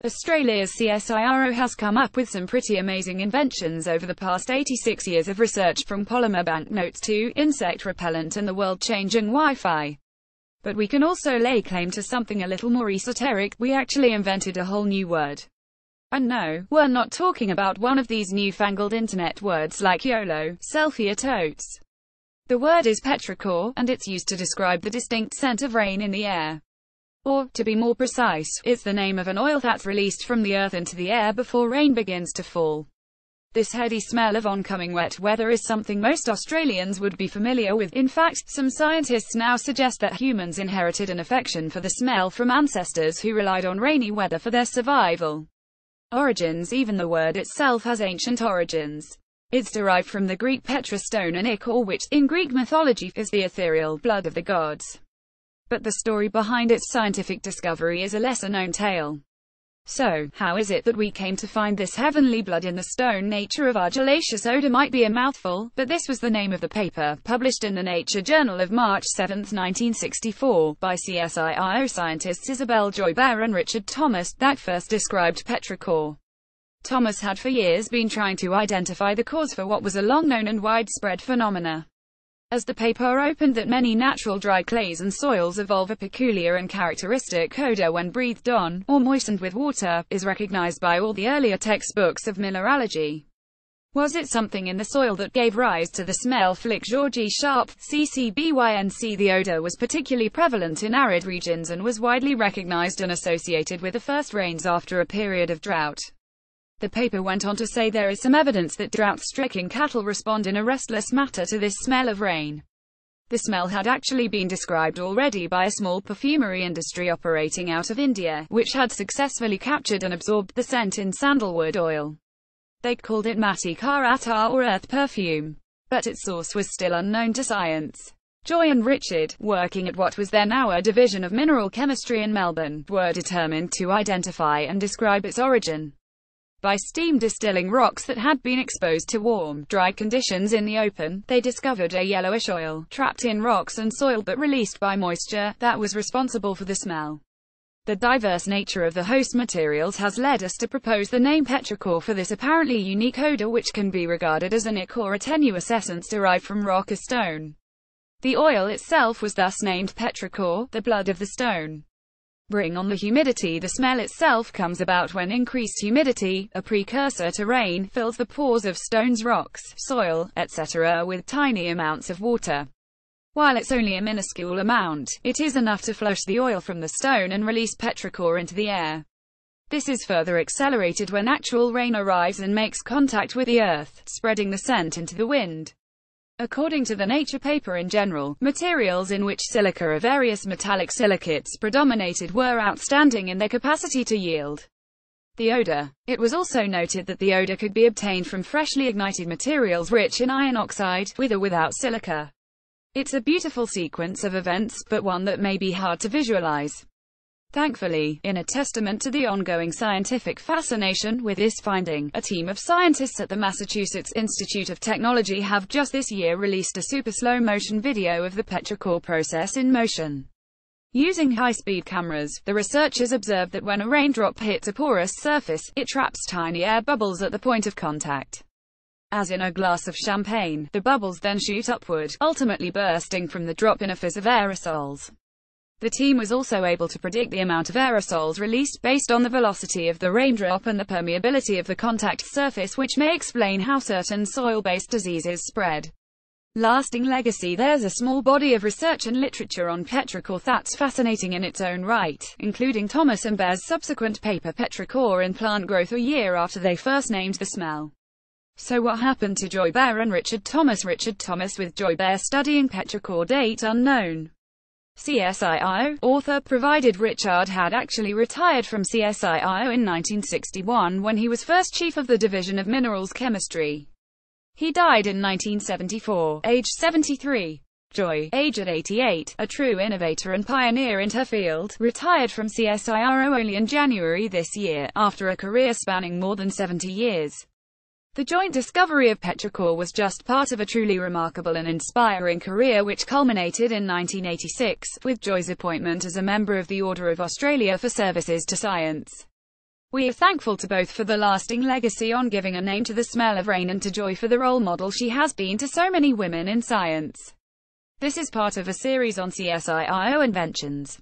Australia's CSIRO has come up with some pretty amazing inventions over the past 86 years of research, from polymer banknotes to insect repellent and the world-changing Wi-Fi. But we can also lay claim to something a little more esoteric. We actually invented a whole new word. And no, we're not talking about one of these newfangled internet words like YOLO, selfie or totes. The word is petrichor, and it's used to describe the distinct scent of rain in the air. Or, to be more precise, it's the name of an oil that's released from the earth into the air before rain begins to fall. This heady smell of oncoming wet weather is something most Australians would be familiar with. In fact, some scientists now suggest that humans inherited an affection for the smell from ancestors who relied on rainy weather for their survival. Origins. Even the word itself has ancient origins. It's derived from the Greek petra stone and ichor, which, in Greek mythology, is the ethereal blood of the gods. But the story behind its scientific discovery is a lesser-known tale. So, how is it that we came to find this heavenly blood in the stone? Nature of argillaceous odor might be a mouthful, but this was the name of the paper, published in the Nature Journal of March 7, 1964, by CSIRO scientists Isabel Joybert and Richard Thomas, that first described petrichor. Thomas had for years been trying to identify the cause for what was a long-known and widespread phenomena. As the paper opened, that many natural dry clays and soils evolve a peculiar and characteristic odor when breathed on, or moistened with water, is recognized by all the earlier textbooks of mineralogy. Was it something in the soil that gave rise to the smell? Flick Georgie Sharp, CCBYNC. The odor was particularly prevalent in arid regions and was widely recognized and associated with the first rains after a period of drought. The paper went on to say there is some evidence that drought-stricken cattle respond in a restless manner to this smell of rain. The smell had actually been described already by a small perfumery industry operating out of India, which had successfully captured and absorbed the scent in sandalwood oil. They called it Matti Ka Attar, or earth perfume. But its source was still unknown to science. Joy and Richard, working at what was then our Division of Mineral Chemistry in Melbourne, were determined to identify and describe its origin. By steam distilling rocks that had been exposed to warm, dry conditions in the open, they discovered a yellowish oil, trapped in rocks and soil but released by moisture, that was responsible for the smell. The diverse nature of the host materials has led us to propose the name petrichor for this apparently unique odor, which can be regarded as an ichor, a tenuous essence derived from rock or stone. The oil itself was thus named petrichor, the blood of the stone. Bring on the humidity. The smell itself comes about when increased humidity, a precursor to rain, fills the pores of stones, rocks, soil, etc. with tiny amounts of water. While it's only a minuscule amount, it is enough to flush the oil from the stone and release petrichor into the air. This is further accelerated when actual rain arrives and makes contact with the earth, spreading the scent into the wind. According to the Nature paper, in general, materials in which silica or various metallic silicates predominated were outstanding in their capacity to yield the odor. It was also noted that the odor could be obtained from freshly ignited materials rich in iron oxide, with or without silica. It's a beautiful sequence of events, but one that may be hard to visualize. Thankfully, in a testament to the ongoing scientific fascination with this finding, a team of scientists at the Massachusetts Institute of Technology have just this year released a super slow-motion video of the petrichor process in motion. Using high-speed cameras, the researchers observed that when a raindrop hits a porous surface, it traps tiny air bubbles at the point of contact. As in a glass of champagne, the bubbles then shoot upward, ultimately bursting from the drop in a fizz of aerosols. The team was also able to predict the amount of aerosols released based on the velocity of the raindrop and the permeability of the contact surface, which may explain how certain soil-based diseases spread. Lasting legacy. There's a small body of research and literature on petrichor that's fascinating in its own right, including Thomas and Bear's subsequent paper Petrichor in Plant Growth, a year after they first named the smell. So what happened to Joybert and Richard Thomas? Richard Thomas with Joybert studying petrichor, date unknown. CSIRO author provided Richard had actually retired from CSIRO in 1961 when he was first chief of the Division of Minerals Chemistry. He died in 1974, aged 73. Joy, aged 88, a true innovator and pioneer in her field, retired from CSIRO only in January this year, after a career spanning more than 70 years. The joint discovery of petrichor was just part of a truly remarkable and inspiring career which culminated in 1986, with Joy's appointment as a member of the Order of Australia for services to science. We are thankful to both for the lasting legacy on giving a name to the smell of rain and to Joy for the role model she has been to so many women in science. This is part of a series on CSIRO inventions.